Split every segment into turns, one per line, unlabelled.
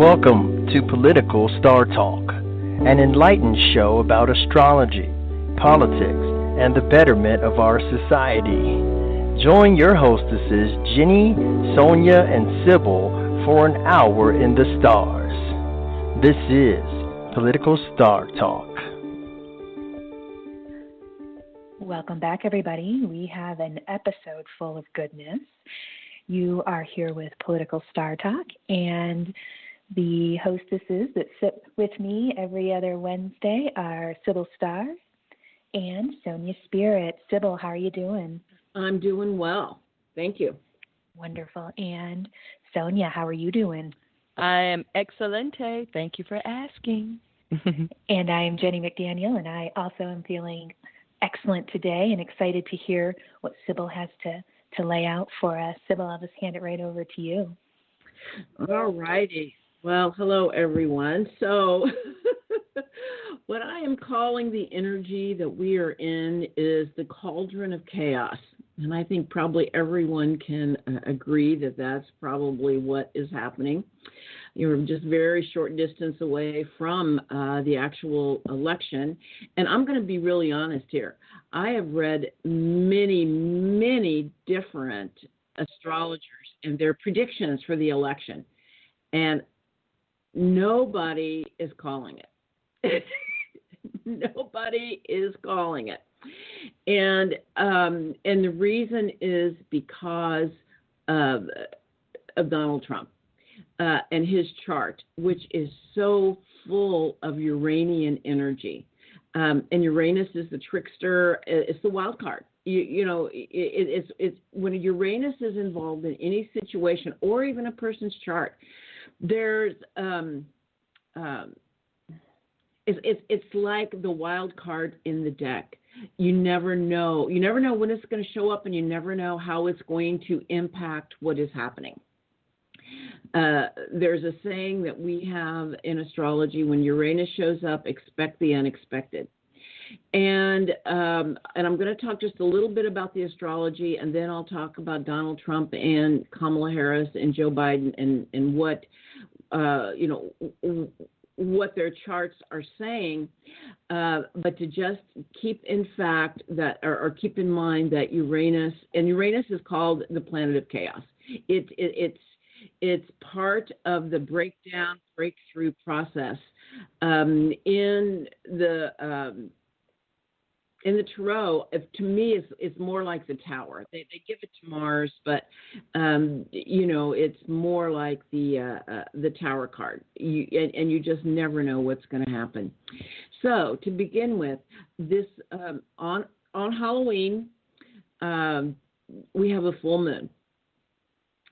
Welcome to Political Star Talk, an enlightened show about astrology, politics, and the betterment of our society. Join your hostesses Jennie, Sonya, and Sibyl for an hour in the stars. This is Political Star Talk.
Welcome back, everybody. We have an episode full of goodness. You are here with Political Star Talk, and the hostesses that sit with me every other Wednesday are Sibyl Star and Sonya Spirit. Sibyl, how are you doing?
I'm doing well. Thank you.
Wonderful. And Sonya, how are you doing?
I am excelente. Thank you for asking.
And I am Jennie McDaniel, and I also am feeling excellent today and excited to hear what Sibyl has to lay out for us. Sibyl, I'll just hand it right over to you.
All righty. Well, hello, everyone. So what I am calling the energy that we are in is the cauldron of chaos. And I think probably everyone can agree that that's probably what is happening. You're just very short distance away from the actual election. And I'm going to be really honest here. I have read many different astrologers and their predictions for the election. And nobody is calling it. Nobody is calling it. And the reason is because of Donald Trump and his chart, which is so full of Uranian energy. And Uranus is the trickster. It's the wild card. It's when Uranus is involved in any situation or even a person's chart, there's it's like the wild card in the deck. You never know. You never know when it's going to show up, and you never know how it's going to impact what is happening. There's a saying that we have in astrology: when Uranus shows up, expect the unexpected. And I'm going to talk just a little bit about the astrology, and then I'll talk about Donald Trump and Kamala Harris and Joe Biden and what what their charts are saying. But to just keep in fact that, or keep in mind that Uranus is called the planet of chaos. It's part of the breakthrough process in the tarot. To me, it's more like the tower. They give it to Mars, but it's more like the tower card. And you just never know what's going to happen. So to begin with, this on Halloween, we have a full moon.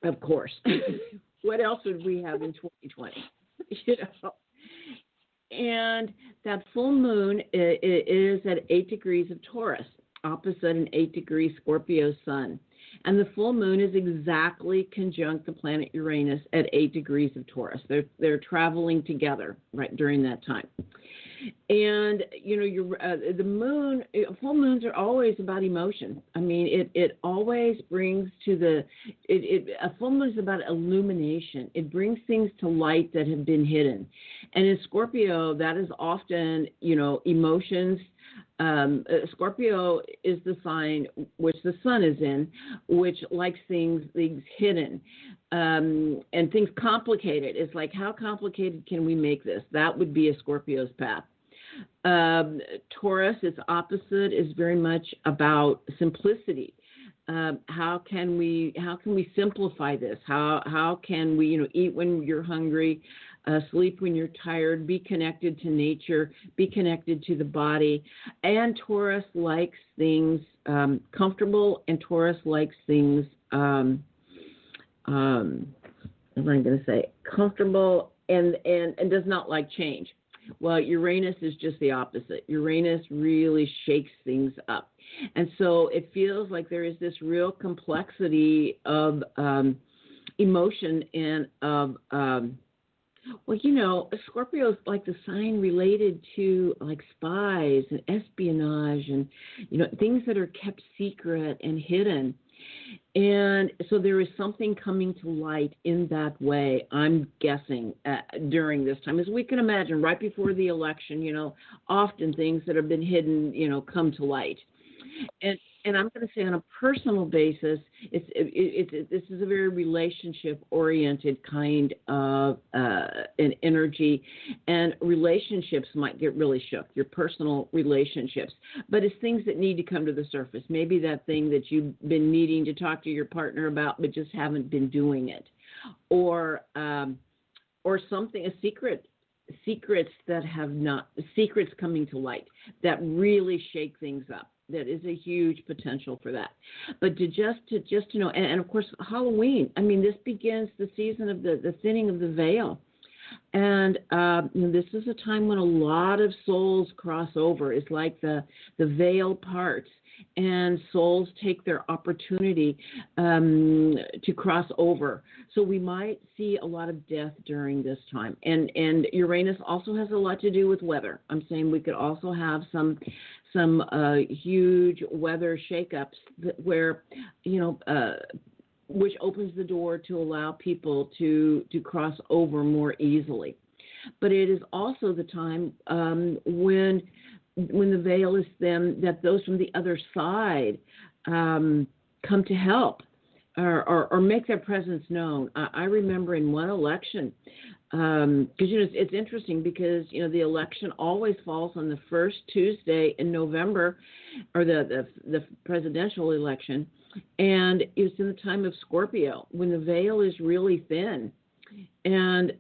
Of course. What else would we have in 2020? And that full moon is at 8 degrees of Taurus, opposite an 8 degree Scorpio sun. And the full moon is exactly conjunct the planet Uranus at 8 degrees of Taurus. They're traveling together right during that time. And, the moon, full moons are always about emotion. I mean, it always brings to a full moon is about illumination. It brings things to light that have been hidden. And in Scorpio, that is often, emotions. Scorpio is the sign which the sun is in, which likes things hidden and things complicated. It's like, how complicated can we make this? That would be a Scorpio's path. Taurus, its opposite, is very much about simplicity. How can we simplify this? How can we eat when you're hungry, sleep when you're tired, be connected to nature, be connected to the body? And Taurus likes things comfortable, and Taurus likes things what am I going to say? Comfortable and does not like change. Well, Uranus is just the opposite. Uranus really shakes things up. And so it feels like there is this real complexity of emotion and of, Scorpio is like the sign related to like spies and espionage and, things that are kept secret and hidden. And so there is something coming to light in that way, I'm guessing, during this time. As we can imagine, right before the election, often things that have been hidden, come to light. And I'm going to say on a personal basis, this is a very relationship-oriented kind of an energy, and relationships might get really shook, your personal relationships. But it's things that need to come to the surface. Maybe that thing that you've been needing to talk to your partner about but just haven't been doing it. Or something, a secret. Secrets coming to light that really shake things up. That is a huge potential for that. But to know, and of course Halloween. I mean, this begins the season of the thinning of the veil, and this is a time when a lot of souls cross over. It's like the veil parts, and souls take their opportunity to cross over. So we might see a lot of death during this time. And Uranus also has a lot to do with weather. I'm saying we could also have some huge weather shakeups where, which opens the door to allow people to cross over more easily. But it is also the time when the veil is thin, that those from the other side come to help or make their presence known. I remember in one election, because it's interesting because the election always falls on the first Tuesday in November, or the presidential election, and it's in the time of Scorpio when the veil is really thin, and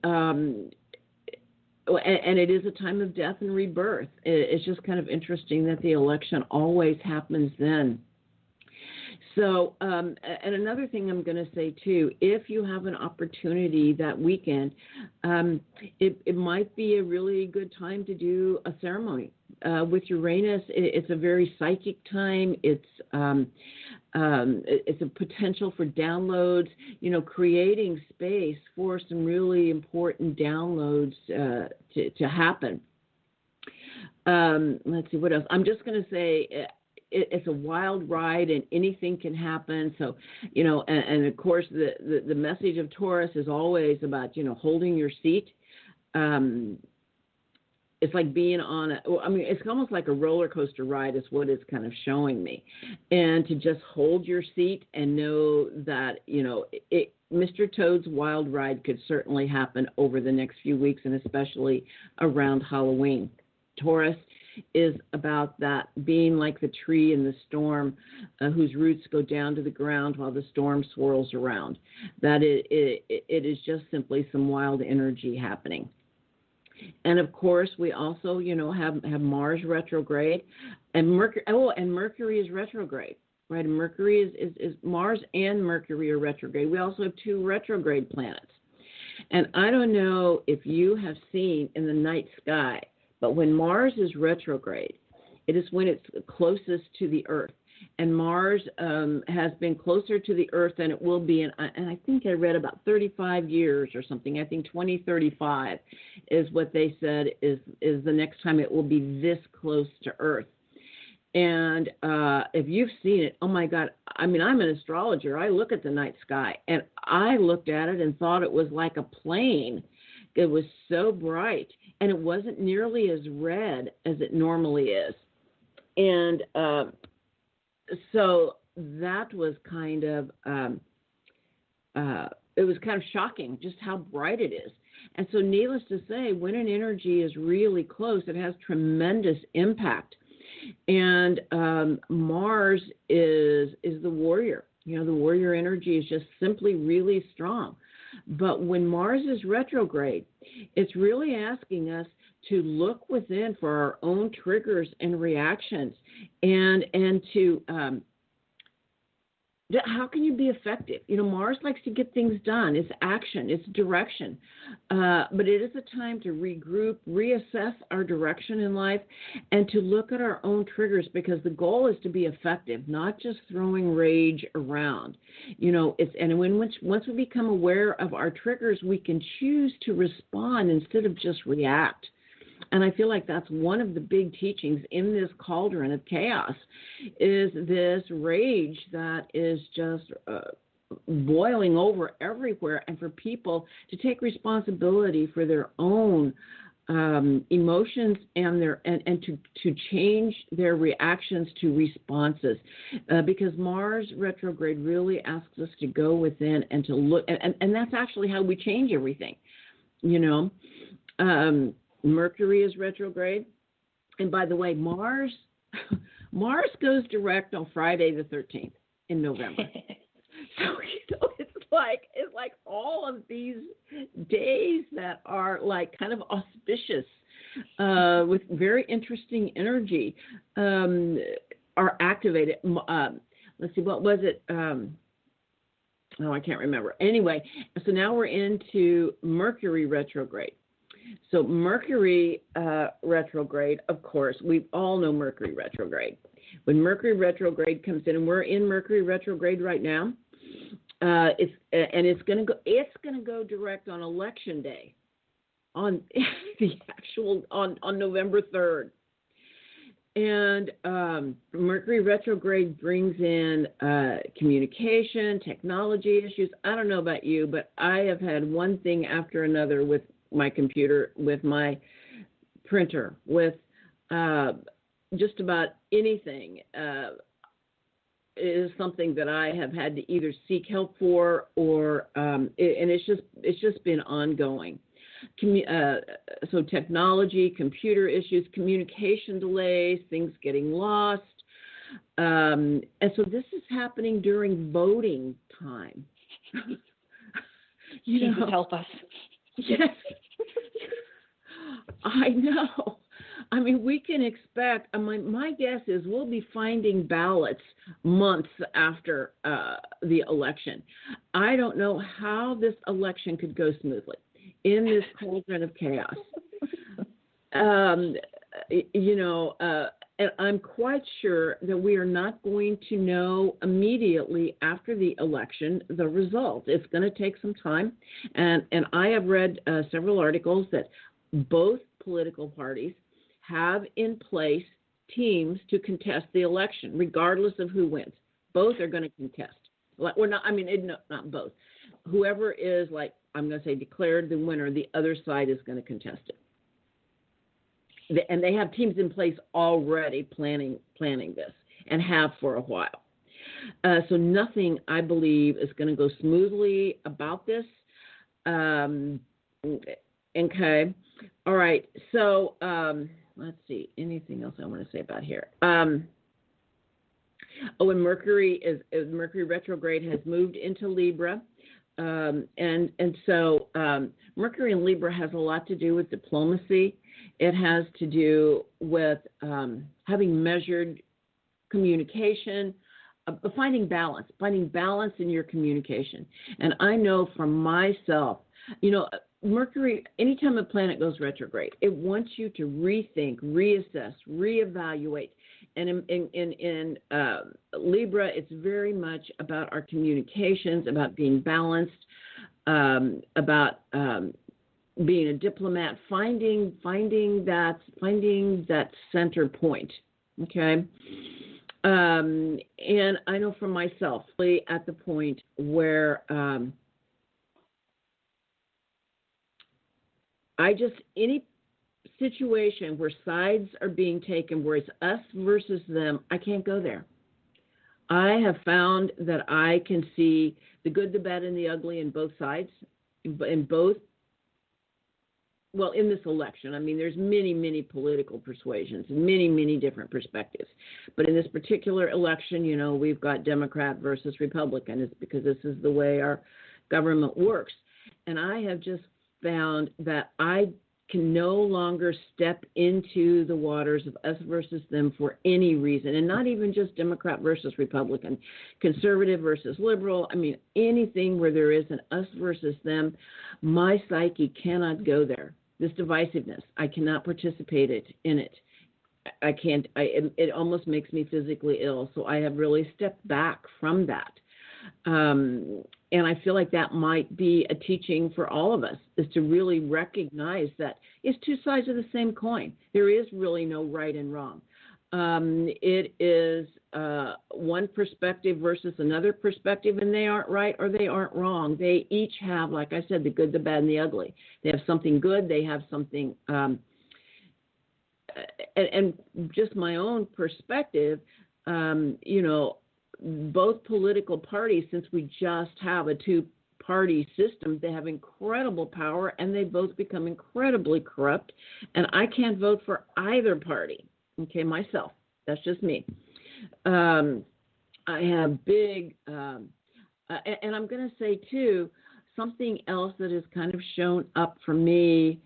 it is a time of death and rebirth. It's just kind of interesting that the election always happens then. So, and another thing I'm going to say, too, if you have an opportunity that weekend, it might be a really good time to do a ceremony. With Uranus, it's a very psychic time. It's a potential for downloads, creating space for some really important downloads to happen. Let's see, what else? I'm just going to say it's a wild ride and anything can happen. So, and of course, the message of Taurus is always about, holding your seat. It's like being it's almost like a roller coaster ride is what it's kind of showing me. And to just hold your seat and know that, Mr. Toad's wild ride could certainly happen over the next few weeks, and especially around Halloween. Taurus is about that being like the tree in the storm, whose roots go down to the ground while the storm swirls around. That it is just simply some wild energy happening. And of course, we also, have Mars retrograde, and Mercury. And Mercury is retrograde, right? And Mercury is Mars and Mercury are retrograde. We also have two retrograde planets. And I don't know if you have seen in the night sky, but when Mars is retrograde, it is when it's closest to the Earth. And Mars has been closer to the Earth than it will be, and I think I read about 35 years or something. I think 2035 is what they said is the next time it will be this close to Earth. And if you've seen it, oh my God, I'm an astrologer. I look at the night sky, and I looked at it and thought it was like a plane. It was so bright, and it wasn't nearly as red as it normally is. And so that was kind of, it was kind of shocking just how bright it is. And so needless to say, when an energy is really close, it has tremendous impact. And Mars is the warrior. The warrior energy is just simply really strong. But when Mars is retrograde, it's really asking us to look within for our own triggers and reactions, and to how can you be effective? Mars likes to get things done. It's action, it's direction. But it is a time to regroup, reassess our direction in life, and to look at our own triggers, because the goal is to be effective, not just throwing rage around. Once we become aware of our triggers, we can choose to respond instead of just react. And I feel like that's one of the big teachings in this cauldron of chaos, is this rage that is just boiling over everywhere, and for people to take responsibility for their own emotions and to change their reactions to responses, because Mars retrograde really asks us to go within and to look, and that's actually how we change everything. Mercury is retrograde, and by the way, Mars goes direct on Friday the 13th in November. So it's like all of these days that are like kind of auspicious, with very interesting energy, are activated. Let's see, what was it? I can't remember. Anyway, so now we're into Mercury retrograde. So Mercury retrograde, of course, we all know Mercury retrograde. When Mercury retrograde comes in, and we're in Mercury retrograde right now, it's going to go direct on election day, on on November 3rd. And Mercury retrograde brings in communication, technology issues. I don't know about you, but I have had one thing after another with my computer, with my printer, with just about anything. Is something that I have had to either seek help for, or and it's just been ongoing. So technology, computer issues, communication delays, things getting lost, and so this is happening during voting time.
Jesus help us.
Yes, I know. I mean, we can expect, my guess is we'll be finding ballots months after the election. I don't know how this election could go smoothly in this cauldron of chaos. And I'm quite sure that we are not going to know immediately after the election the result. It's going to take some time. And I have read several articles that both political parties have in place teams to contest the election, regardless of who wins. Both are going to contest. Or not, not both. Whoever is, I'm going to say, declared the winner, the other side is going to contest it. And they have teams in place already planning this, and have for a while. So nothing, I believe, is going to go smoothly about this. Okay. All right. So let's see. Anything else I want to say about here? And Mercury retrograde has moved into Libra. And so Mercury in Libra has a lot to do with diplomacy. It has to do with having measured communication, finding balance in your communication. And I know for myself, Mercury, anytime a planet goes retrograde, it wants you to rethink, reassess, reevaluate. And in Libra, it's very much about our communications, about being balanced, about being a diplomat, finding that center point. Okay. And I know for myself, at the point where any situation where sides are being taken, where it's us versus them, I can't go there. I have found that I can see the good, the bad, and the ugly in both sides, in this election. I mean, there's many, many political persuasions, many, many different perspectives. But in this particular election, we've got Democrat versus Republican. It's because this is the way our government works. And I have just found that I can no longer step into the waters of us versus them for any reason, and not even just Democrat versus Republican, conservative versus liberal. I mean, anything where there is an us versus them, my psyche cannot go there. This divisiveness, I cannot participate in it. I can't. It almost makes me physically ill. So I have really stepped back from that. And I feel like that might be a teaching for all of us, is to really recognize that it's two sides of the same coin. There is really no right and wrong. It is one perspective versus another perspective, and they aren't right or they aren't wrong. They each have, like I said, the good, the bad, and the ugly. They have something good. They have something, and just my own perspective, both political parties, since we just have a two-party system, they have incredible power, and they both become incredibly corrupt. And I can't vote for either party. Okay, myself. That's just me. I have big, and I'm going to say, too, something else that has kind of shown up for me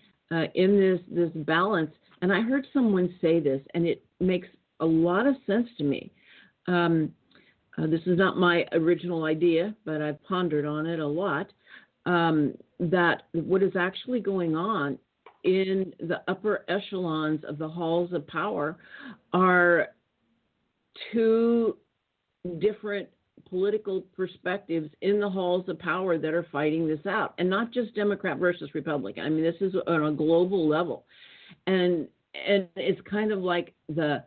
in this balance, and I heard someone say this, and it makes a lot of sense to me. This is not my original idea, but I've pondered on it a lot, that what is actually going on in the upper echelons of the halls of power are two different political perspectives in the halls of power that are fighting this out, and not just Democrat versus Republican. I mean, this is on a global level, and it's kind of like the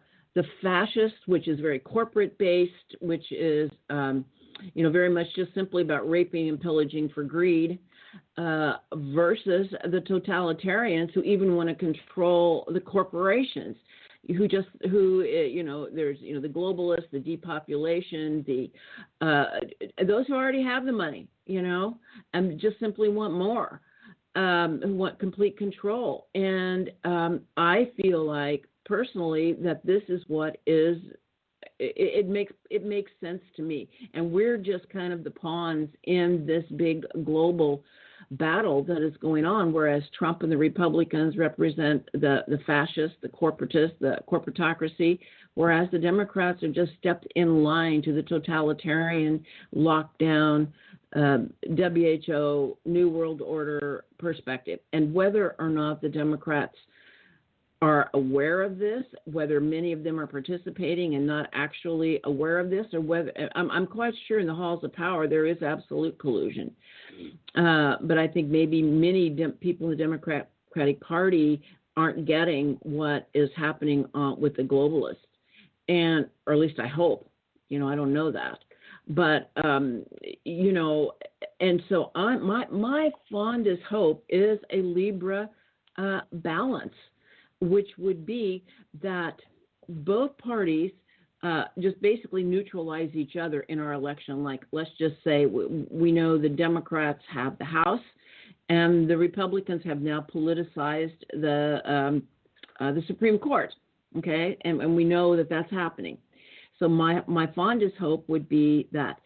fascist, which is very corporate based, which is very much just simply about raping and pillaging for greed, versus the totalitarians who even want to control the corporations, there's the globalists, the depopulation, those who already have the money, and just simply want more, who want complete control. And I feel like personally that this is what is. It makes sense to me, and we're just kind of the pawns in this big global battle that is going on. Whereas Trump and the Republicans represent the fascists, the corporatists, the corporatocracy, whereas the Democrats have just stepped in line to the totalitarian lockdown, WHO, New World Order perspective. And whether or not the Democrats are aware of this, whether many of them are participating and not actually aware of this, or whether I'm quite sure in the halls of power there is absolute collusion. But I think maybe many people in the Democratic Party aren't getting what is happening with the globalists, or at least I hope. I don't know that, but and so my fondest hope is a Libra balance, which would be that both parties just basically neutralize each other in our election. Like, let's just say we know the Democrats have the House, and the Republicans have now politicized the Supreme Court. Okay, and we know that that's happening. So my fondest hope would be that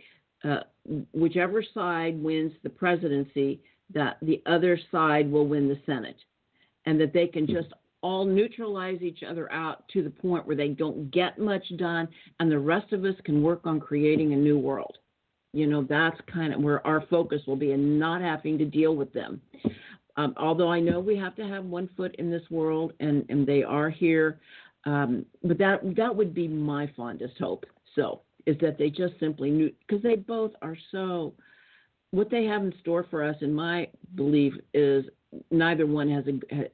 whichever side wins the presidency, that the other side will win the Senate, and that they can just all neutralize each other out to the point where they don't get much done, and the rest of us can work on creating a new world. That's kind of where our focus will be, and not having to deal with them. Although I know we have to have one foot in this world, and they are here, but that would be my fondest hope. So is that they just simply because they both are so. What they have in store for us, in my belief, is neither one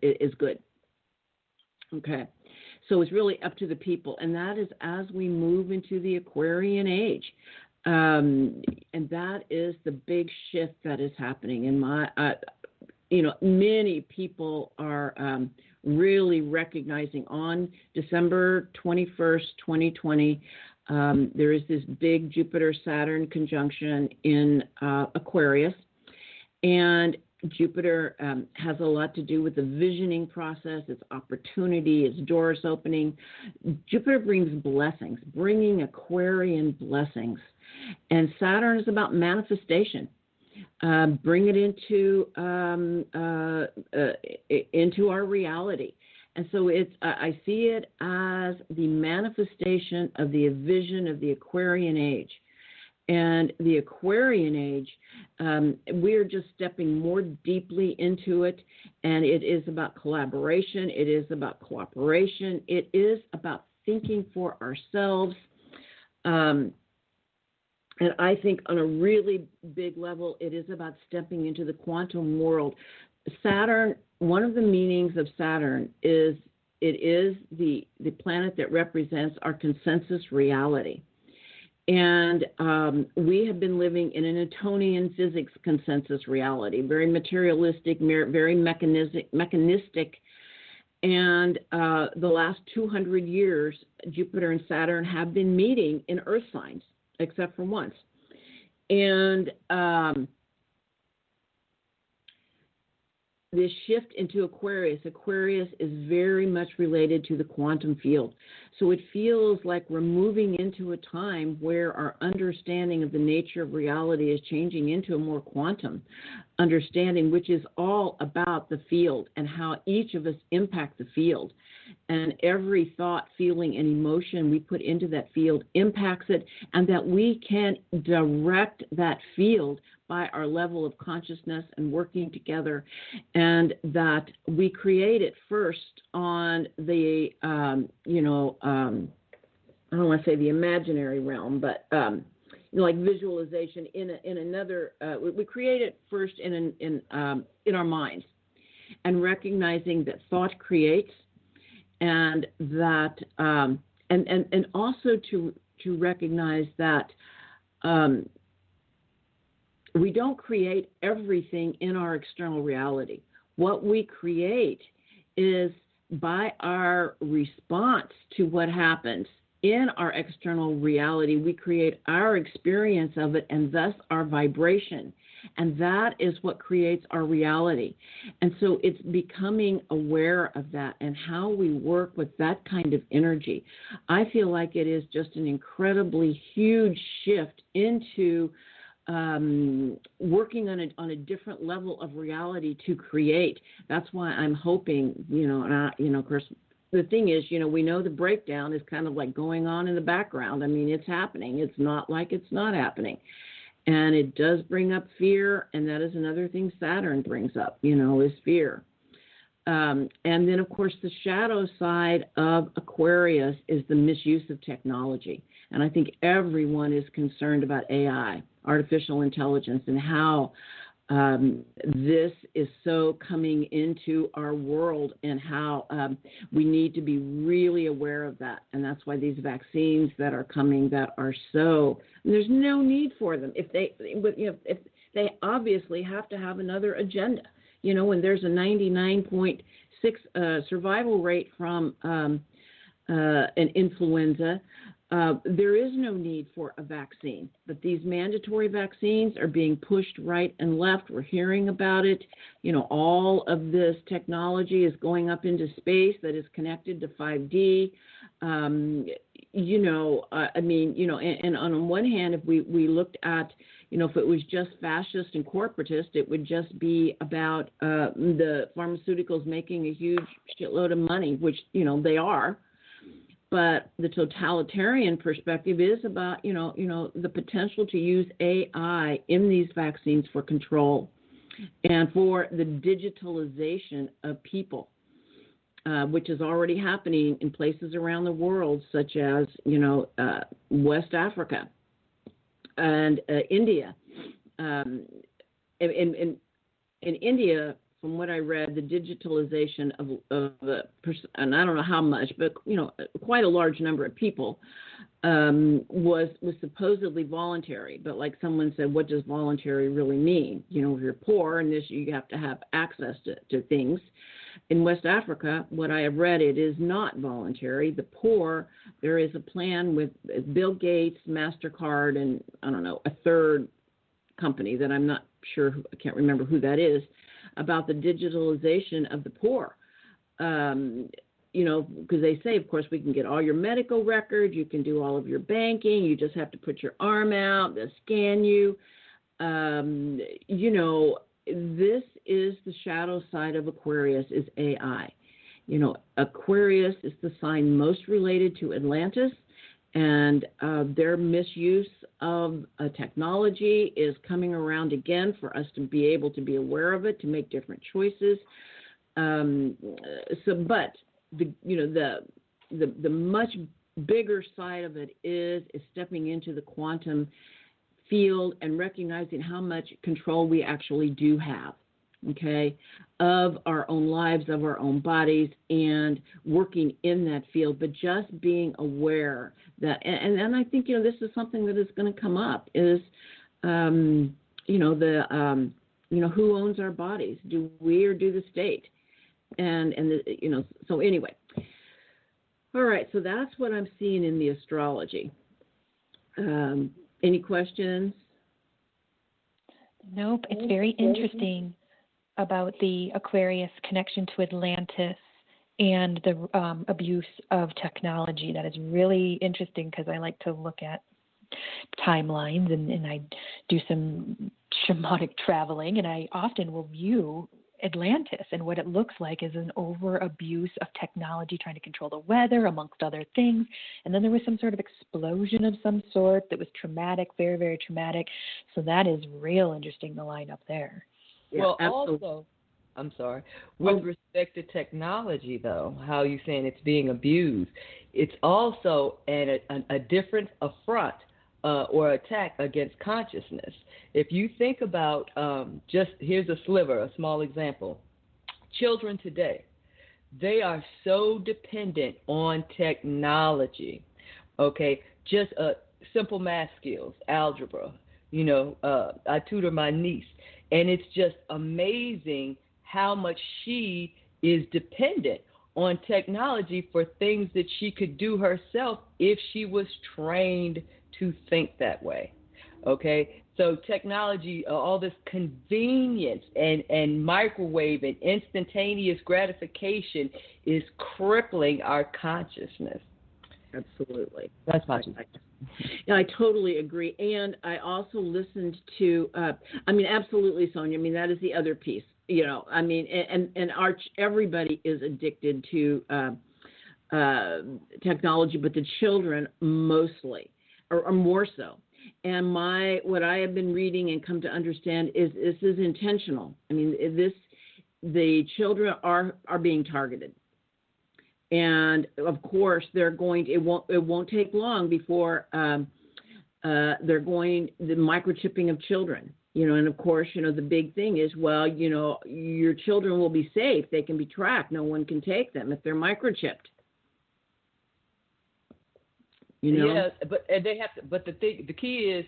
is good. Okay, so it's really up to the people, and that is as we move into the Aquarian age, and that is the big shift that is happening. In many people are really recognizing on December 21st, 2020, there is this big Jupiter-Saturn conjunction in Aquarius, and Jupiter has a lot to do with the visioning process, its opportunity, its doors opening. Jupiter brings blessings, bringing Aquarian blessings. And Saturn is about manifestation. Bring it into our reality. And so I see it as the manifestation of the vision of the Aquarian age. And the Aquarian age, we're just stepping more deeply into it, and it is about collaboration. It is about cooperation. It is about thinking for ourselves. And I think on a really big level, it is about stepping into the quantum world. Saturn, one of the meanings of Saturn is it is the planet that represents our consensus reality. And we have been living in a Newtonian physics consensus reality, very materialistic, very mechanistic. And the last 200 years, Jupiter and Saturn have been meeting in Earth signs, except for once. And this shift into Aquarius is very much related to the quantum field. So it feels like we're moving into a time where our understanding of the nature of reality is changing into a more quantum understanding, which is all about the field and how each of us impact the field. And every thought, feeling, and emotion we put into that field impacts it, and that we can direct that field by our level of consciousness and working together, and that we create it first on the, I don't want to say the imaginary realm, but like visualization in another. We create it first in our minds, and recognizing that thought creates, and that and also to recognize that. We don't create everything in our external reality. What we create is by our response to what happens in our external reality, we create our experience of it and thus our vibration. And that is what creates our reality. And so it's becoming aware of that and how we work with that kind of energy. I feel like it is just an incredibly huge shift into working on a different level of reality to create. That's why I'm hoping, of course, the thing is, we know the breakdown is kind of like going on in the background. I mean, it's happening. It's not like it's not happening. And it does bring up fear, and that is another thing Saturn brings up, is fear. And then, of course, the shadow side of Aquarius is the misuse of technology. And I think everyone is concerned about AI, artificial intelligence, and how this is so coming into our world, and how we need to be really aware of that. And that's why these vaccines that are coming that are so, there's no need for them. If they obviously have to have another agenda. When there's a 99.6 survival rate from an influenza, there is no need for a vaccine. But these mandatory vaccines are being pushed right and left. We're hearing about it. All of this technology is going up into space that is connected to 5D. And on one hand, if we looked at, if it was just fascist and corporatist, it would just be about the pharmaceuticals making a huge shitload of money, which, they are. But the totalitarian perspective is about, the potential to use AI in these vaccines for control and for the digitalization of people, which is already happening in places around the world, such as, West Africa and India. In India, from what I read, the digitalization of and I don't know how much, but quite a large number of people was supposedly voluntary. But like someone said, what does voluntary really mean? If you're poor and you have to have access to things. In West Africa, what I have read, it is not voluntary. The poor, there is a plan with Bill Gates, MasterCard, and I don't know, a third company that I'm not sure, I can't remember who that is, about the digitalization of the poor. Because they say, of course, we can get all your medical records, you can do all of your banking, you just have to put your arm out, they'll scan you. This is the shadow side of Aquarius, is AI. Aquarius is the sign most related to Atlantis, and their misuse of technology is coming around again for us to be able to be aware of it, to make different choices. But the much bigger side of it is stepping into the quantum field and recognizing how much control we actually do have, okay, of our own lives, of our own bodies, and working in that field, but just being aware that, and I think, this is something that is going to come up is, who owns our bodies? Do we or do the state? So anyway. All right, so that's what I'm seeing in the astrology. Any questions?
Nope. It's very interesting about the Aquarius connection to Atlantis and the abuse of technology. That is really interesting because I like to look at timelines and I do some shamanic traveling, and I often will view Atlantis, and what it looks like is an over abuse of technology trying to control the weather, amongst other things. And then there was some sort of explosion of some sort that was traumatic, very, very traumatic. So that is real interesting, the line up there.
Yeah,
well,
absolutely.
also, I'm sorry, with respect to technology, though, how you saying it's being abused, it's also a different affront or attack against consciousness. If you think about, here's a sliver, a small example. Children today, they are so dependent on technology, okay? Just simple math skills, algebra. I tutor my niece, and it's just amazing how much she is dependent on technology for things that she could do herself if she was trained to think that way, okay? So technology, all this convenience and microwave and instantaneous gratification is crippling our consciousness.
Absolutely.
That's my two.
Yeah, I totally agree. And I also listened to, absolutely, Sonya. That is the other piece. Everybody is addicted to technology, but the children mostly, or more so. And what I have been reading and come to understand is this is intentional. The children are being targeted. And of course, it won't take long before the microchipping of children, and of course, the big thing is, your children will be safe. They can be tracked. No one can take them if they're microchipped.
Yeah, but they have to. But the key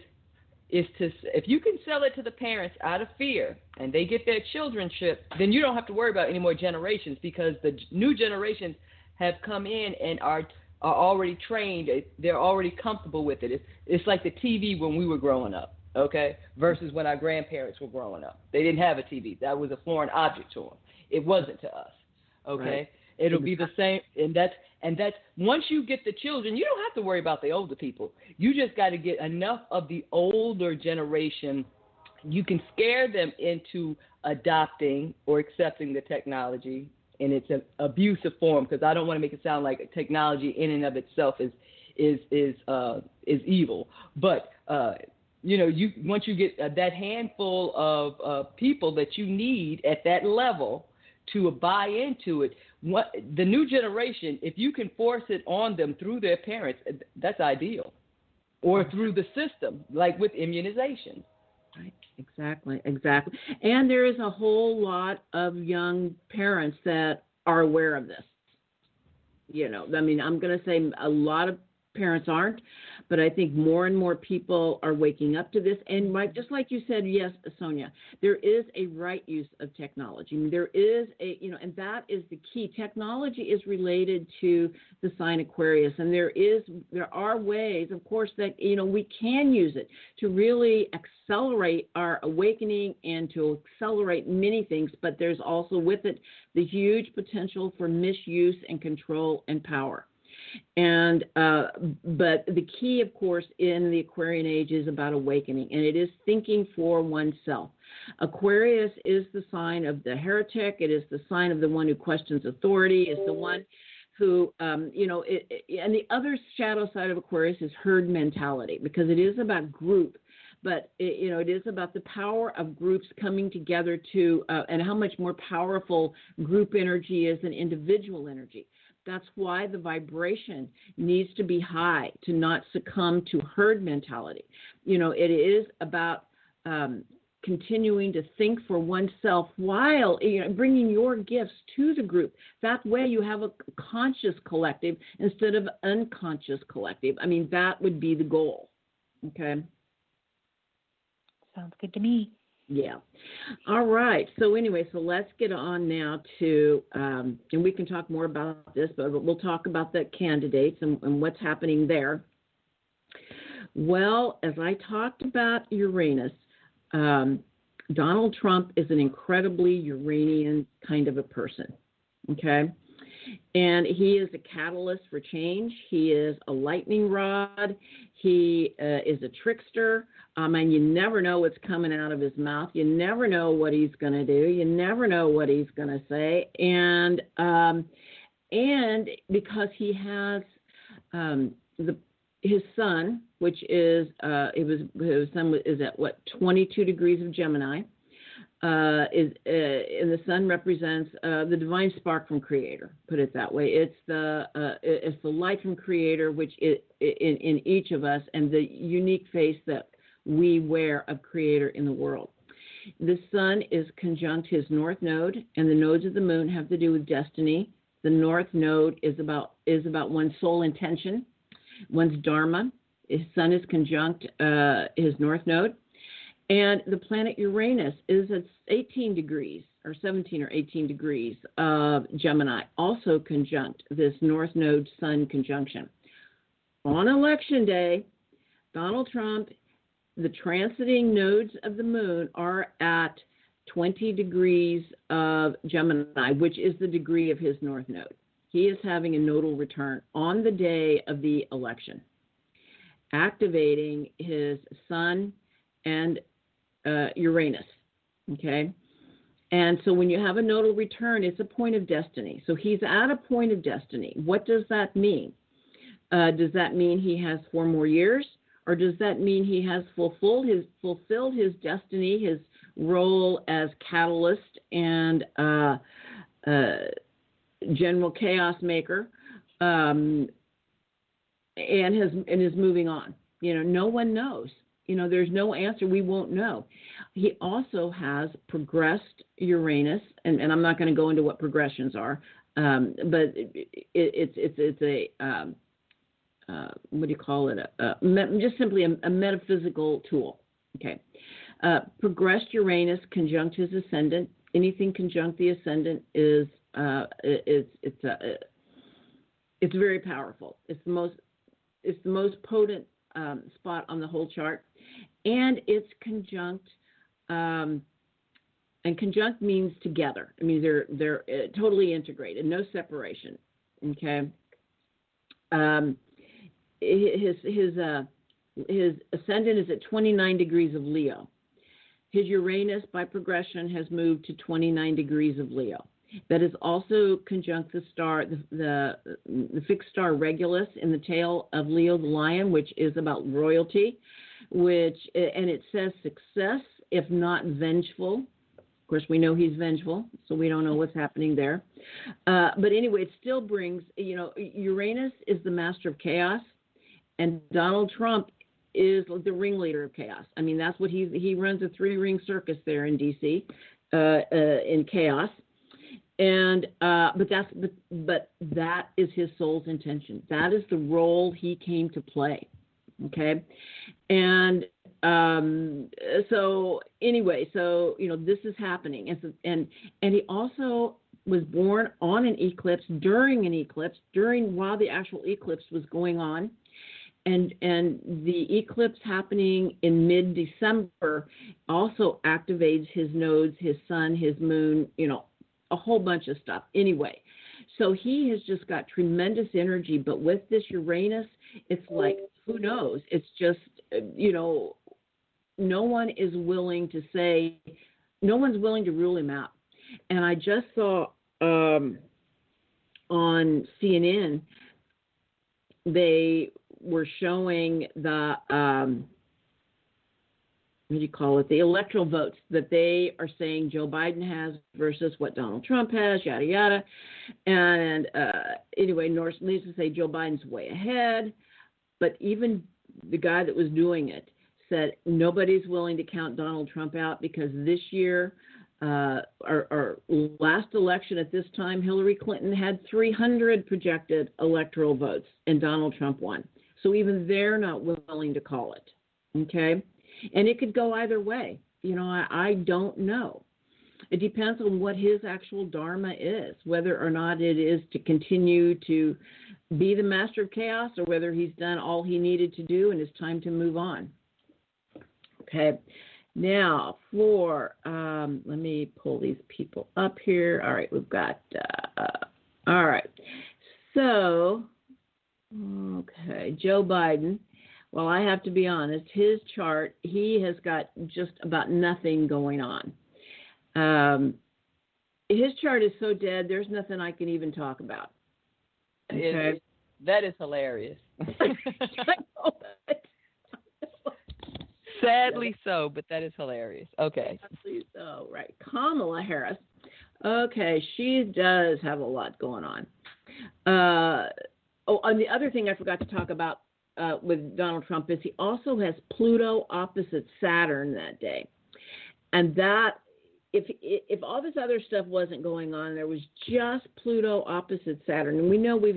is to, if you can sell it to the parents out of fear, and they get their children chipped, then you don't have to worry about any more generations, because the new generations have come in and are already trained. They're already comfortable with it. It's like the TV when we were growing up, okay, versus when our grandparents were growing up. They didn't have a TV. That was a foreign object to them. It wasn't to us, okay? Right. It'll be the same, and that's once you get the children, you don't have to worry about the older people. You just got to get enough of the older generation. You can scare them into adopting or accepting the technology in its abusive form, because I don't want to make it sound like technology in and of itself is evil. But once you get that handful of people that you need at that level to buy into it, the new generation, if you can force it on them through their parents, that's ideal, or through the system, like with immunization.
Right. Exactly. And there is a whole lot of young parents that are aware of this. I'm going to say a lot of parents aren't, but I think more and more people are waking up to this. And just like you said, yes, Sonya, there is a right use of technology. There is and that is the key. Technology is related to the sign Aquarius, and there are ways, of course, that we can use it to really accelerate our awakening and to accelerate many things. But there's also with it the huge potential for misuse and control and power. And but the key, of course, in the Aquarian age is about awakening, and it is thinking for oneself. Aquarius is the sign of the heretic. It is the sign of the one who questions authority. It's the one who, and the other shadow side of Aquarius is herd mentality, because it is about group. But, it is about the power of groups coming together and how much more powerful group energy is than individual energy. That's why the vibration needs to be high to not succumb to herd mentality. It is about continuing to think for oneself while bringing your gifts to the group. That way you have a conscious collective instead of unconscious collective. I mean, that would be the goal. Okay.
Sounds good to me.
Yeah. All right. So anyway, let's get on now to, and we can talk more about this, but we'll talk about the candidates and what's happening there. Well, as I talked about Uranus, Donald Trump is an incredibly Uranian kind of a person, okay? And he is a catalyst for change. He is a lightning rod. He is a trickster. And you never know what's coming out of his mouth. You never know what he's going to do. You never know what he's going to say. And because he has his sun, which is his sun is at 22 degrees of Gemini. And the sun represents the divine spark from Creator. Put it that way. It's the light from Creator, which is in each of us, and the unique face that we wear of Creator in the world. The sun is conjunct his north node, and the nodes of the moon have to do with destiny. The north node is about one's soul intention, one's dharma. His sun is conjunct his north node. And the planet Uranus is at 18 degrees, or 17 or 18 degrees of Gemini, also conjunct this north node sun conjunction. On election day, Donald Trump, the transiting nodes of the moon are at 20 degrees of Gemini, which is the degree of his north node. He is having a nodal return on the day of the election, activating his sun and Uranus, okay? And so when you have a nodal return, it's a point of destiny. So he's at a point of destiny. What does that mean? Does that mean he has 4 more years? Or does that mean he has fulfilled his destiny, his role as catalyst and general chaos maker, and is moving on? No one knows. There's no answer. We won't know. He also has progressed Uranus, and I'm not going to go into what progressions are, but it's a what do you call it? Just simply a metaphysical tool. Okay. Progressed Uranus conjunct his ascendant. Anything conjunct the ascendant is it's very powerful. It's the most potent spot on the whole chart, and it's conjunct. And conjunct means together. I mean they're totally integrated, no separation. Okay. His ascendant is at 29 degrees of Leo. His Uranus, by progression, has moved to 29 degrees of Leo. That is also conjunct the star, the fixed star Regulus in the tail of Leo the lion, which is about royalty, and it says success, if not vengeful. Of course, we know he's vengeful, so we don't know what's happening there. But anyway, it still brings, Uranus is the master of chaos, and Donald Trump is the ringleader of chaos. I mean, that's what he runs a 3-ring circus there in D.C. In chaos. And but that is his soul's intention. That is the role he came to play. Okay, and so this is happening, and he also was born on an eclipse, during an eclipse, while the actual eclipse was going on. And the eclipse happening in mid-December also activates his nodes, his sun, his moon, a whole bunch of stuff. Anyway, so he has just got tremendous energy. But with this Uranus, it's like, who knows? It's just, no one is willing to rule him out. And I just saw on CNN, they were showing the what do you call it, the electoral votes that they are saying Joe Biden has versus what Donald Trump has, yada, yada. And anyway, needless to say, Joe Biden's way ahead. But even the guy that was doing it said nobody's willing to count Donald Trump out because this year, our last election at this time, Hillary Clinton had 300 projected electoral votes and Donald Trump won. So even they're not willing to call it. Okay? And it could go either way. You know, I don't know. It depends on what his actual dharma is, whether or not it is to continue to be the master of chaos or whether he's done all he needed to do and it's time to move on. Okay. Now for, let me pull these people up here. All right, we've got, all right. So, okay, Joe Biden. Well, I have to be honest, his chart, he has got just about nothing going on. His chart is so dead, there's nothing I can even talk about. Okay?
That is hilarious. Sadly so, but that is hilarious. Okay.
Sadly so, right. Kamala Harris. Okay, she does have a lot going on. And the other thing I forgot to talk about with Donald Trump is he also has Pluto opposite Saturn that day. And that, if all this other stuff wasn't going on, there was just Pluto opposite Saturn. And we know we've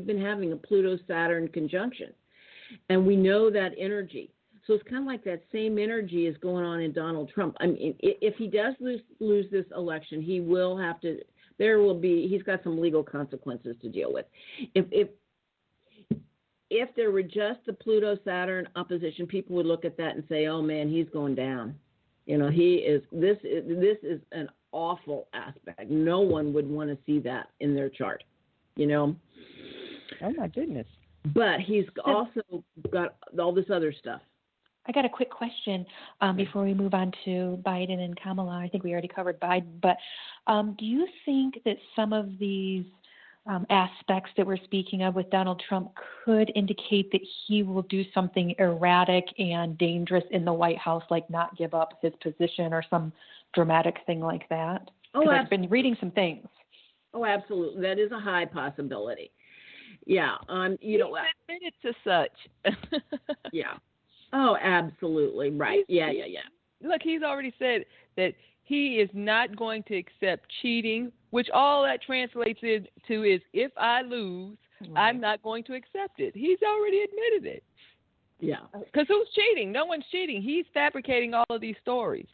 been having a Pluto-Saturn conjunction. And we know that energy. So it's kind of like that same energy is going on in Donald Trump. I mean, if he does lose this election, he will have to, he's got some legal consequences to deal with. If there were just the Pluto-Saturn opposition, people would look at that and say, oh, man, he's going down. You know, this is an awful aspect. No one would want to see that in their chart, you know.
Oh, my goodness.
But he's also got all this other stuff.
I got a quick question before we move on to Biden and Kamala. I think we already covered Biden. But do you think that some of these aspects that we're speaking of with Donald Trump could indicate that he will do something erratic and dangerous in the White House, like not give up his position or some dramatic thing like that?
Oh,
I've been reading some things.
Oh, absolutely. That is a high possibility. Yeah. You know what?
He's admitted to such.
Yeah. Oh, absolutely. Right. Yeah.
Look, he's already said that he is not going to accept cheating, which all that translates into is if I lose, right, I'm not going to accept it. He's already admitted it.
Yeah.
Because who's cheating? No one's cheating. He's fabricating all of these stories.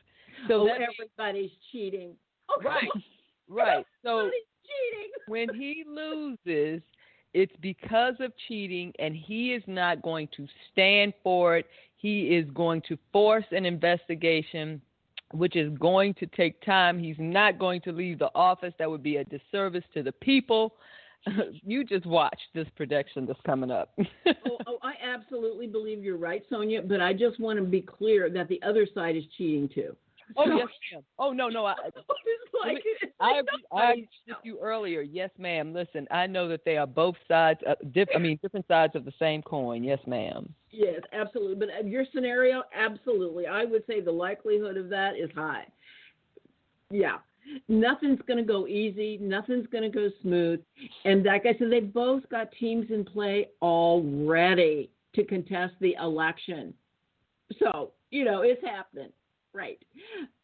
So
everybody's cheating. Oh,
right. Right. So
cheating.
When he loses, it's because of cheating, and he is not going to stand for it. He is going to force an investigation, which is going to take time. He's not going to leave the office. That would be a disservice to the people. You just watch this prediction that's coming up.
I absolutely believe you're right, Sonia, but I just want to be clear that the other side is cheating too.
Oh, yes, ma'am. Oh, no. I agreed with you earlier. Yes, ma'am. Listen, I know that they are both sides, different sides of the same coin. Yes, ma'am.
Yes, absolutely. But your scenario, absolutely. I would say the likelihood of that is high. Yeah. Nothing's going to go easy. Nothing's going to go smooth. And like I said, they've both got teams in play already to contest the election. So, it's happening. Right.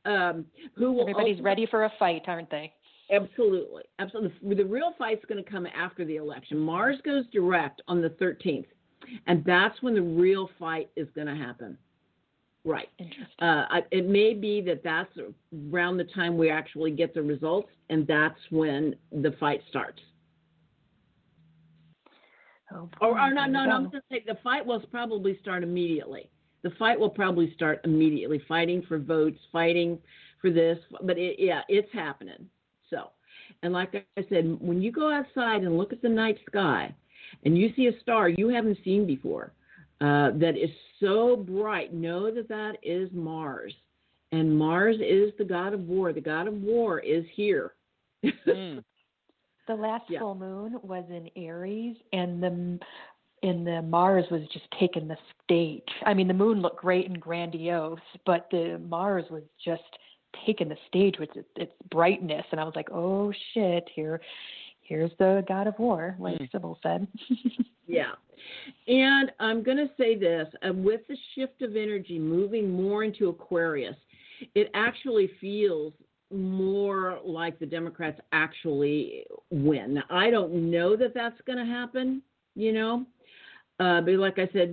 Everybody's ready for a fight, aren't they?
Absolutely. The real fight's going to come after the election. Mars goes direct on the 13th, and that's when the real fight is going to happen. Right.
Interesting.
It may be that's around the time we actually get the results, and that's when the fight starts.
Oh,
I'm going to say the fight will probably start immediately. The fight will probably start immediately, fighting for votes, fighting for this. But, it's happening. So, and like I said, when you go outside and look at the night sky and you see a star you haven't seen before that is so bright, know that is Mars. And Mars is the god of war. The god of war is here.
The last full moon was in Aries, and and the Mars was just taking the stage. I mean, the moon looked great and grandiose, but the Mars was just taking the stage with its brightness. And I was like, oh shit, here's the god of war, like Sibyl said.
Yeah. And I'm going to say this, with the shift of energy moving more into Aquarius, it actually feels more like the Democrats actually win. Now, I don't know that that's going to happen, but like I said,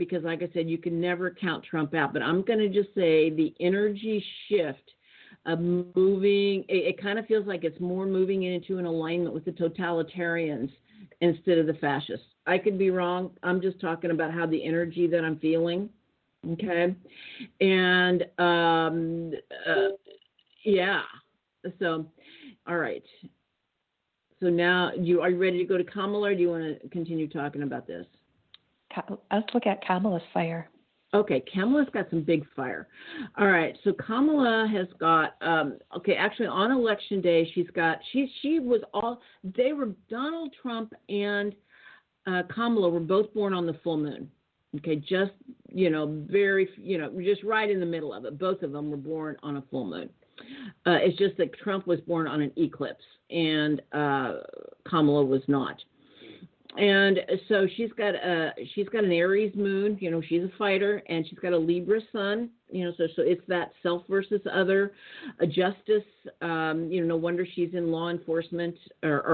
you can never count Trump out. But I'm going to just say the energy shift of moving, it kind of feels like it's more moving into an alignment with the totalitarians instead of the fascists. I could be wrong. I'm just talking about how the energy that I'm feeling. Okay. And, yeah. So, all right. So now, are you ready to go to Kamala, or do you want to continue talking about this?
Let's look at Kamala's fire.
Okay, Kamala's got some big fire. All right, so Kamala has got, actually on election day, Donald Trump and Kamala were both born on the full moon. Okay, just, just right in the middle of it. Both of them were born on a full moon. It's just that Trump was born on an eclipse and Kamala was not. And so she's got an Aries moon, she's a fighter, and she's got a Libra sun, so it's that self versus other, a justice, no wonder she's in law enforcement, not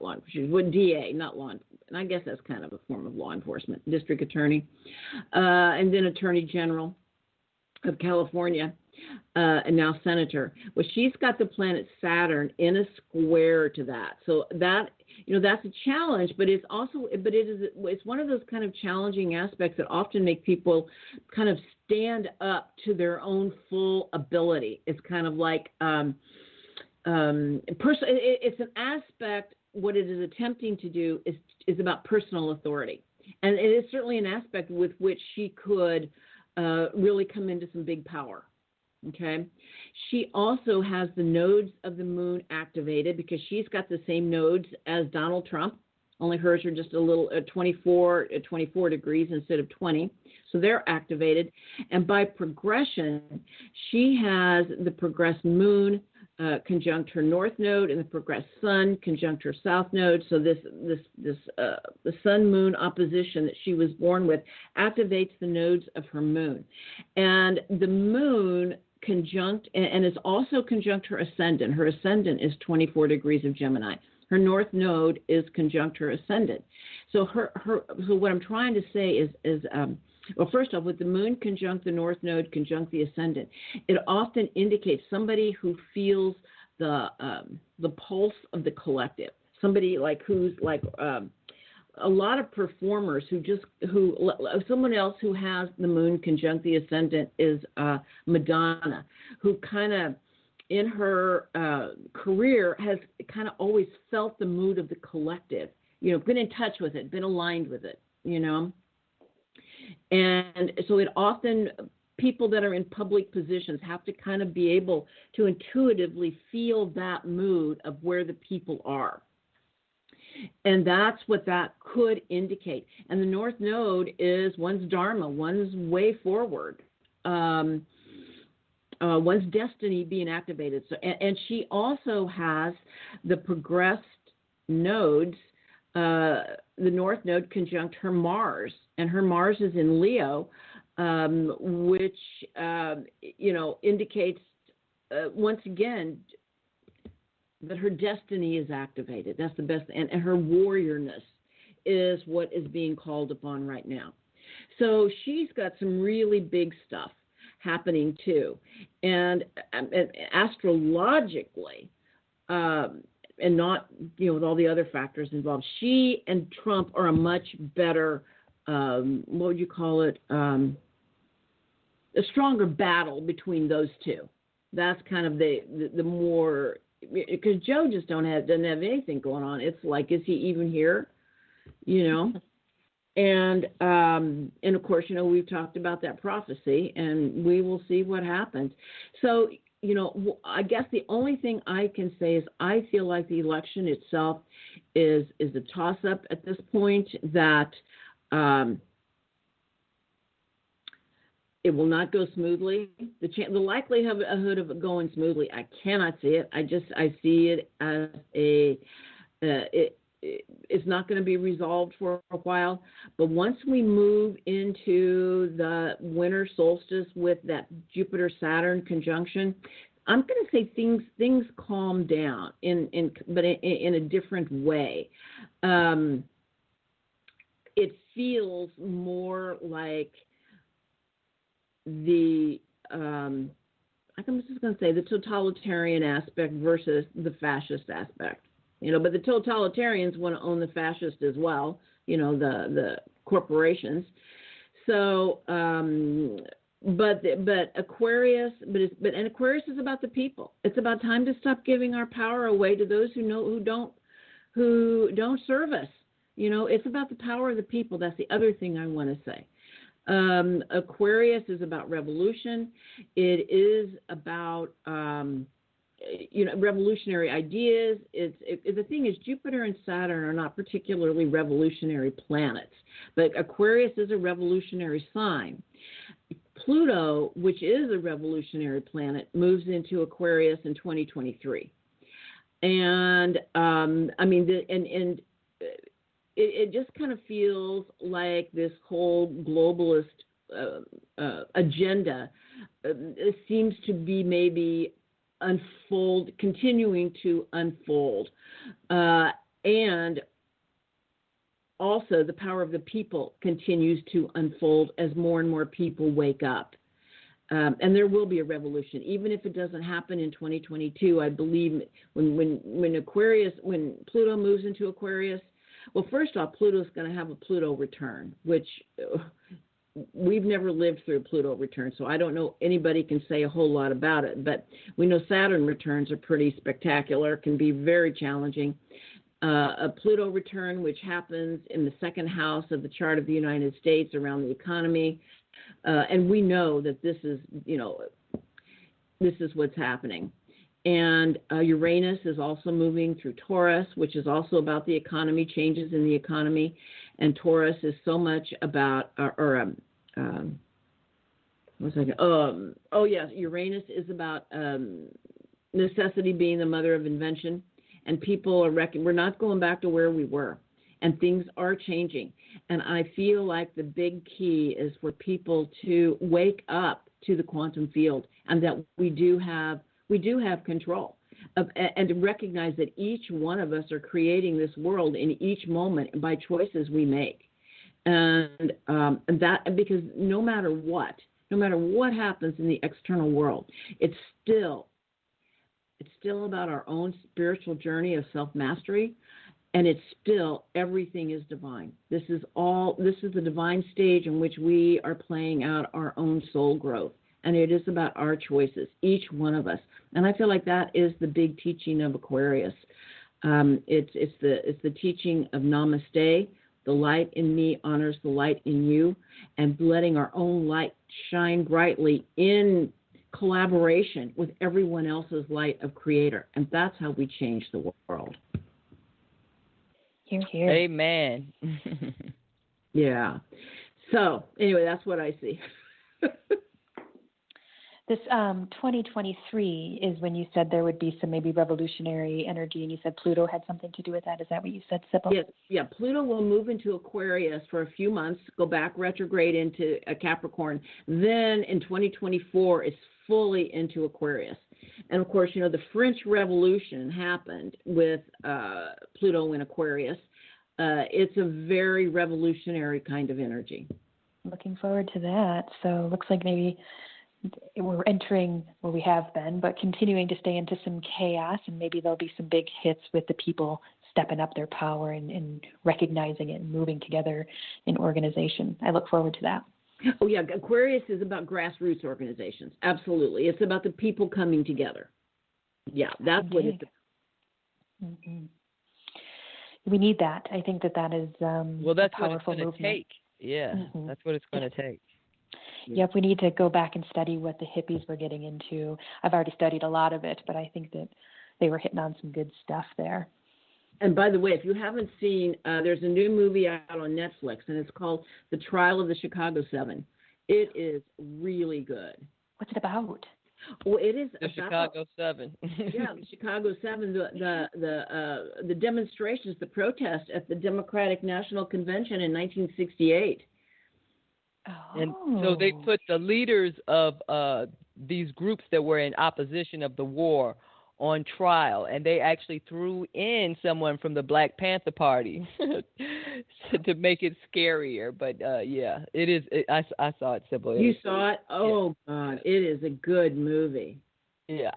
law enforcement, she's with DA, not law enforcement. And I guess that's kind of a form of law enforcement, district attorney, and then attorney general of California, and now senator. Well, she's got the planet Saturn in a square to that. So that, that's a challenge, but it's one of those kind of challenging aspects that often make people kind of stand up to their own full ability. It's kind of like, it's an aspect, what it is attempting to do is about personal authority. And it is certainly an aspect with which she could really come into some big power. Okay. She also has the nodes of the moon activated because she's got the same nodes as Donald Trump, only hers are just a little 24 degrees instead of 20. So they're activated. And by progression, she has the progressed moon conjunct her north node and the progressed sun conjunct her south node. So the sun moon opposition that she was born with activates the nodes of her moon. And the moon conjunct and is also conjunct her ascendant. Her ascendant is 24 degrees of Gemini. Her north node is conjunct her ascendant. So so what I'm trying to say is well, first off, with the moon conjunct the north node, conjunct the ascendant, it often indicates somebody who feels the pulse of the collective. Somebody who's a lot of performers someone else who has the moon conjunct the ascendant is Madonna, who kind of in her career has kind of always felt the mood of the collective, been in touch with it, been aligned with it, And so it often, people that are in public positions have to kind of be able to intuitively feel that mood of where the people are. And that's what that could indicate. And the north node is one's dharma, one's way forward, one's destiny being activated. So, and she also has the progressed nodes, the north node conjunct her Mars, and her Mars is in Leo, which, indicates, once again, that her destiny is activated. That's the best. And her warriorness is what is being called upon right now. So she's got some really big stuff happening too. And astrologically, and not, with all the other factors involved, she and Trump are a much better, what would you call it? A stronger battle between those two. That's kind of the more, because Joe just doesn't have anything going on. It's like, is he even here? And of course, we've talked about that prophecy, and we will see what happens. So, I guess the only thing I can say is I feel like the election itself is a toss-up at this point, that It will not go smoothly. The likelihood of it going smoothly, I cannot see it. I see it as it's not going to be resolved for a while. But once we move into the winter solstice with that Jupiter-Saturn conjunction, I'm going to say things calm down but in a different way. It feels more like I'm just going to say the totalitarian aspect versus the fascist aspect. But the totalitarians want to own the fascist as well, the corporations. So, but Aquarius, and Aquarius is about the people. It's about time to stop giving our power away to those who don't serve us. It's about the power of the people. That's the other thing I want to say. Aquarius is about revolution. It is about revolutionary ideas. The thing is, Jupiter and Saturn are not particularly revolutionary planets, but Aquarius is a revolutionary sign. Pluto, which is a revolutionary planet, moves into Aquarius in 2023, and it just kind of feels like this whole globalist agenda seems to be maybe continuing to unfold. And also the power of the people continues to unfold as more and more people wake up. And there will be a revolution, even if it doesn't happen in 2022. I believe when Pluto moves into Aquarius, well, first off, Pluto's going to have a Pluto return, which we've never lived through a Pluto return, so I don't know anybody can say a whole lot about it. But we know Saturn returns are pretty spectacular, can be very challenging. A Pluto return, which happens in the second house of the chart of the United States around the economy, and we know that this is what's happening. And Uranus is also moving through Taurus, which is also about the economy, changes in the economy. And Taurus is so much about, Uranus is about necessity being the mother of invention. And people are we're not going back to where we were. And things are changing. And I feel like the big key is for people to wake up to the quantum field, and that we do have control and to recognize that each one of us are creating this world in each moment by choices we make. And that, because no matter what happens in the external world, it's still about our own spiritual journey of self-mastery. And it's still, everything is divine. This is the divine stage in which we are playing out our own soul growth. And it is about our choices, each one of us. And I feel like that is the big teaching of Aquarius. It's the teaching of Namaste. The light in me honors the light in you, and letting our own light shine brightly in collaboration with everyone else's light of Creator. And that's how we change the world.
Hear, hear.
Amen.
Yeah. So anyway, that's what I see.
This 2023 is when you said there would be some maybe revolutionary energy, and you said Pluto had something to do with that. Is that what you said, Sibyl?
Yes. Yeah, Pluto will move into Aquarius for a few months, go back retrograde into a Capricorn. Then in 2024, it's fully into Aquarius. And, of course, the French Revolution happened with Pluto in Aquarius. It's a very revolutionary kind of energy.
Looking forward to that. So it looks like maybe we're entering, well, we have been, but continuing to stay into some chaos, and maybe there'll be some big hits with the people stepping up their power and recognizing it and moving together in organization. I look forward to that.
Oh, yeah. Aquarius is about grassroots organizations. Absolutely. It's about the people coming together. Yeah, that's what it's about.
Mm-hmm. We need that. I think that is
well, that's
a powerful
what it's going to take. Yeah, That's what it's going to take.
Yep, we need to go back and study what the hippies were getting into. I've already studied a lot of it, but I think that they were hitting on some good stuff there.
And by the way, if you haven't seen, there's a new movie out on Netflix, and it's called The Trial of the Chicago 7. It is really good.
What's it about?
Well, it is
the
about
Chicago 7.
yeah, the Chicago 7, the demonstrations, the protest at the Democratic National Convention in 1968.
Oh.
And so they put the leaders of these groups that were in opposition of the war on trial, and they actually threw in someone from the Black Panther Party to make it scarier. But yeah, it is. I saw it, Sibyl.
You saw it? Oh yeah. God, it is a good movie.
Yeah,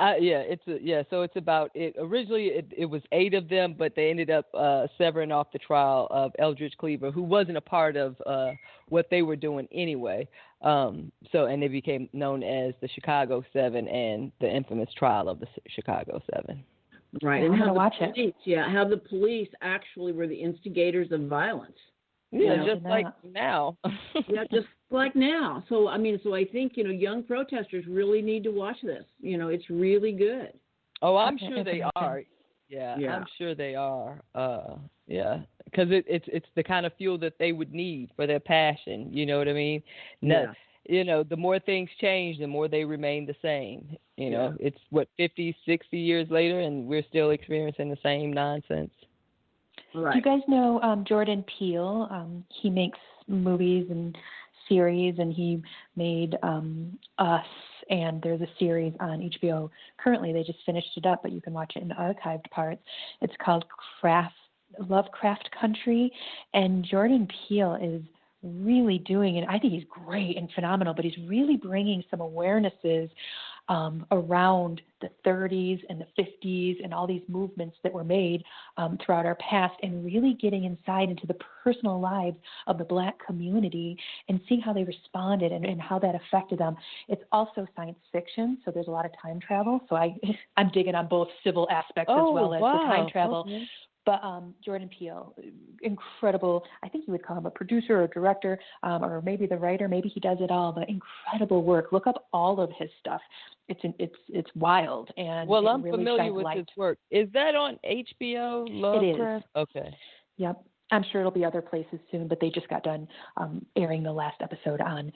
So it's about it. Originally, it was 8 of them, but they ended up severing off the trial of Eldridge Cleaver, who wasn't a part of what they were doing anyway. And they became known as the Chicago 7 and the infamous trial of the Chicago 7.
Right,
and
how
watch
police,
it.
Yeah, how the police actually were the instigators of violence.
Yeah, just like now.
Yeah, just like now. So I think young protesters really need to watch this. It's really good.
Oh, I'm sure they are. Yeah, I'm sure they are. Yeah, because it's the kind of fuel that they would need for their passion. You know what I mean?
Yeah.
The more things change, the more they remain the same. It's 50, 60 years later, and we're still experiencing the same nonsense.
Right.
Do you guys know Jordan Peele? He makes movies and series, and he made Us, and there's a series on HBO. Currently, they just finished it up, but you can watch it in archived parts. It's called Lovecraft Country, and Jordan Peele is really doing it. I think he's great and phenomenal, but he's really bringing some awarenesses around the 30s and the 50s and all these movements that were made throughout our past, and really getting inside into the personal lives of the Black community and seeing how they responded and how that affected them. It's also science fiction, so there's a lot of time travel. So I'm digging on both civil aspects as well as the time travel. Okay. But Jordan Peele, incredible. I think you would call him a producer or director, or maybe the writer. Maybe he does it all. But incredible work. Look up all of his stuff. It's wild, and
well, I'm
really
familiar with his work. Is that on HBO? Lovecraft?
It is.
Okay.
Yep. I'm sure it'll be other places soon. But they just got done airing the last episode on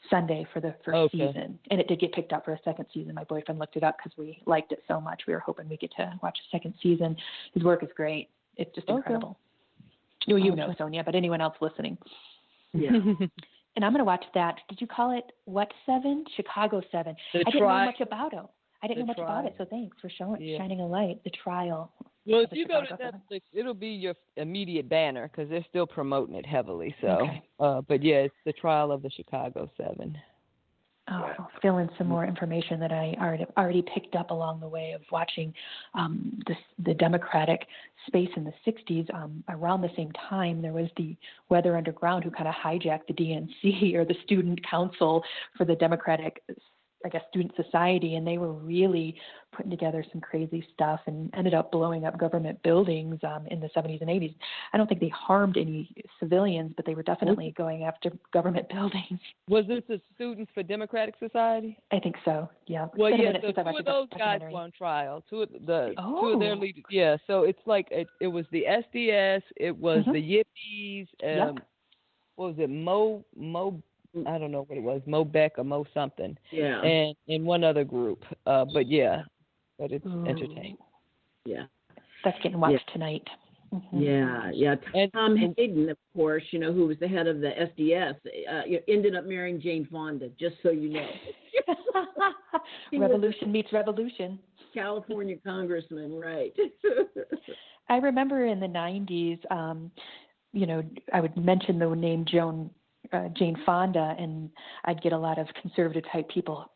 Sunday for the first season, and it did get picked up for a second season. My boyfriend looked it up because we liked it so much. We were hoping we get to watch a second season. His work is great. It's just incredible. You know, Sonia, but anyone else listening.
Yeah.
And I'm going to watch that. Did you call it what 7? Chicago 7. I didn't know much about it. About it, so thanks for shining a light. The trial.
Well, if you go to Netflix, it'll be your immediate banner because they're still promoting it heavily. So, but yeah, it's the trial of the Chicago 7.
Oh, I'll fill in some more information that I already picked up along the way of watching the Democratic space in the 60s. Around the same time, there was the Weather Underground who kind of hijacked the DNC or the Student Council for the Democratic, Student Society, and they were really putting together some crazy stuff and ended up blowing up government buildings in the 70s and 80s. I don't think they harmed any civilians, but they were definitely going after government buildings.
Was this the Students for Democratic Society?
I think so, yeah.
Well, yeah, so 2 of those guys were on trial. Two of their leaders. Yeah, so it's like it was the SDS, it was the Yippies, what was it, Mo I don't know what it was, Mo Beck or Mo something.
Yeah.
And one other group. But it's entertaining.
Yeah.
That's getting watched tonight. Mm-hmm.
Yeah. Tom Hayden, of course, who was the head of the SDS, ended up marrying Jane Fonda, just so you know.
Revolution meets revolution.
California congressman, right.
I remember in the 90s, I would mention the name Jane Fonda, and I'd get a lot of conservative type people,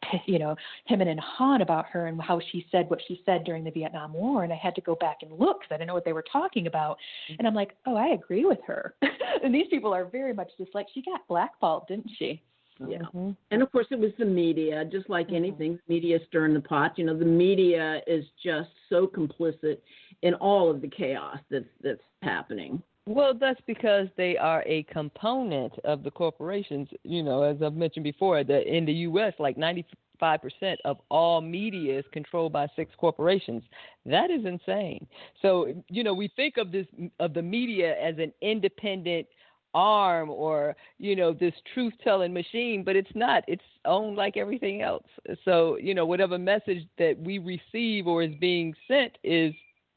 hemming and hawing about her and how she said what she said during the Vietnam War. And I had to go back and look because I didn't know what they were talking about. And I'm like, oh, I agree with her. And these people are very much just like, she got blackballed, didn't she?
Yeah. Mm-hmm. And of course it was the media, just like anything, media stirring the pot. The media is just so complicit in all of the chaos that's happening.
Well, that's because they are a component of the corporations, as I've mentioned before, in the U.S., like 95% 5% of all media is controlled by 6 corporations. That is insane. So, we think of the media as an independent arm or, this truth-telling machine, but it's not. It's owned like everything else. So, whatever message that we receive or is being sent is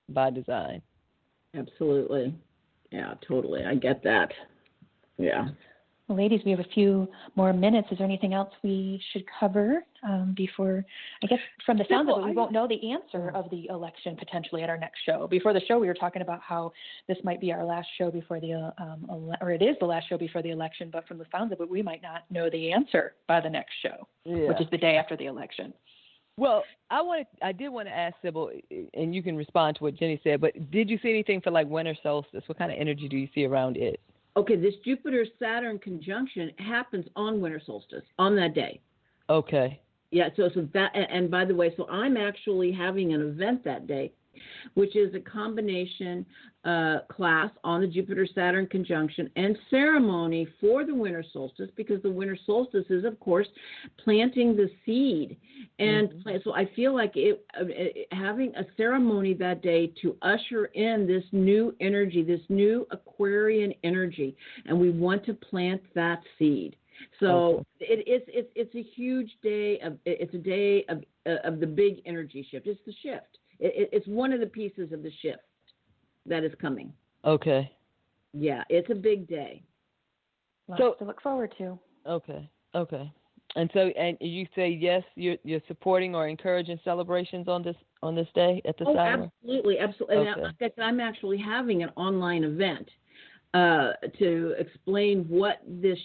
by design.
Absolutely. Yeah, totally. I get that. Yeah.
Well, ladies, we have a few more minutes. Is there anything else we should cover before, I guess from the sound of it, we won't know the answer of the election potentially at our next show. Before the show, we were talking about how this might be our last show before or it is the last show before the election, but from the sound of it, we might not know the answer by the next show, which is the day after the election.
Well, I did want to ask Sibyl, and you can respond to what Jennie said, but did you see anything for like winter solstice? What kind of energy do you see around it?
Okay, this Jupiter-Saturn conjunction happens on winter solstice, on that day.
Okay.
Yeah, so that, and by the way, so I'm actually having an event that day, which is a combination class on the Jupiter-Saturn conjunction and ceremony for the winter solstice, because the winter solstice is, of course, planting the seed. And so I feel like having a ceremony that day to usher in this new energy, this new Aquarian energy, and we want to plant that seed. So it's a huge day. It's a day of the big energy shift. It's the shift. It's one of the pieces of the shift that is coming.
Okay.
Yeah, it's a big day.
Lots to look forward to.
Okay. And so, and you say yes, you're supporting or encouraging celebrations on this day at the Saturn?
Absolutely.
Okay.
And I'm actually having an online event to explain what this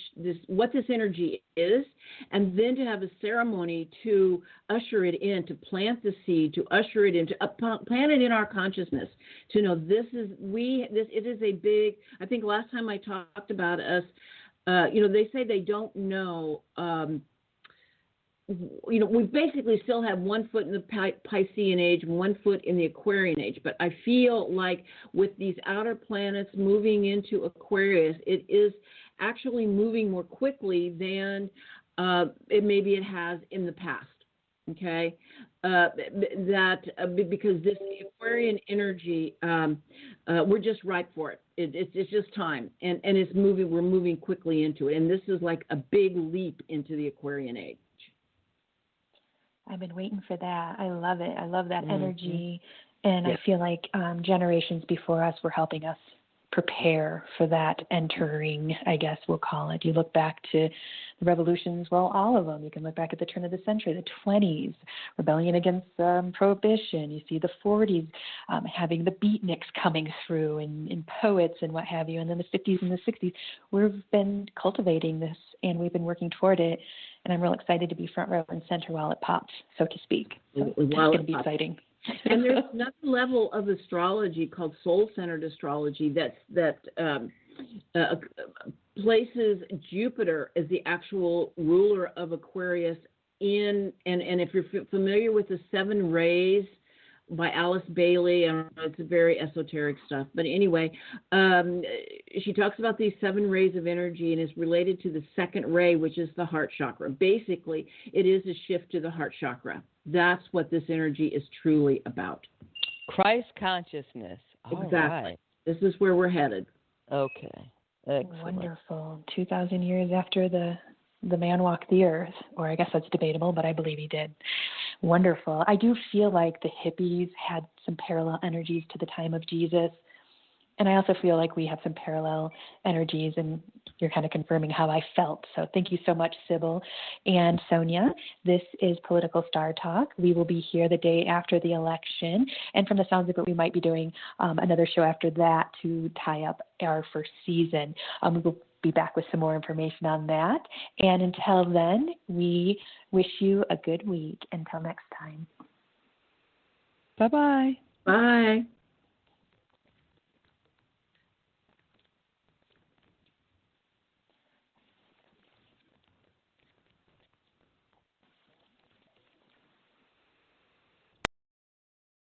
energy is, and then to have a ceremony to usher it in, to plant the seed, to usher it in, to plant it in our consciousness, to know it is a big. I think last time I talked about us, they say they don't know. We basically still have 1 foot in the Piscean age, 1 foot in the Aquarian age. But I feel like with these outer planets moving into Aquarius, it is actually moving more quickly than maybe it has in the past. Okay, because this Aquarian energy, we're just ripe for it. It's just time, and it's moving. We're moving quickly into it, and this is like a big leap into the Aquarian age.
I've been waiting for that. I love it. I love that energy. And I feel like generations before us were helping us prepare for that entering, I guess we'll call it. You look back to the revolutions, well, all of them. You can look back at the turn of the century, the 20s, rebellion against prohibition. You see the 40s having the beatniks coming through and poets and what have you. And then the 50s and the 60s, we've been cultivating this and we've been working toward it. And I'm real excited to be front row and center while it pops, so to speak. So it's going to be exciting.
And there's another level of astrology called soul-centered astrology that places Jupiter as the actual ruler of Aquarius and if you're familiar with the 7 rays by Alice Bailey, I don't know, it's a very esoteric stuff. But anyway, she talks about these 7 rays of energy and is related to the second ray, which is the heart chakra. Basically, it is a shift to the heart chakra. That's what this energy is truly about.
Christ consciousness.
Exactly.
Right.
This is where we're headed.
Okay. Excellent.
Wonderful. 2,000 years after the man walked the earth, or I guess that's debatable, but I believe he did. Wonderful. I do feel like the hippies had some parallel energies to the time of Jesus. And I also feel like we have some parallel energies, and you're kind of confirming how I felt. So thank you so much, Sibyl and Sonya. This is Political Star Talk. We will be here the day after the election. And from the sounds of it, we might be doing another show after that to tie up our first season. We will be back with some more information on that. And until then, we wish you a good week. Until next time.
Bye-bye.
Bye.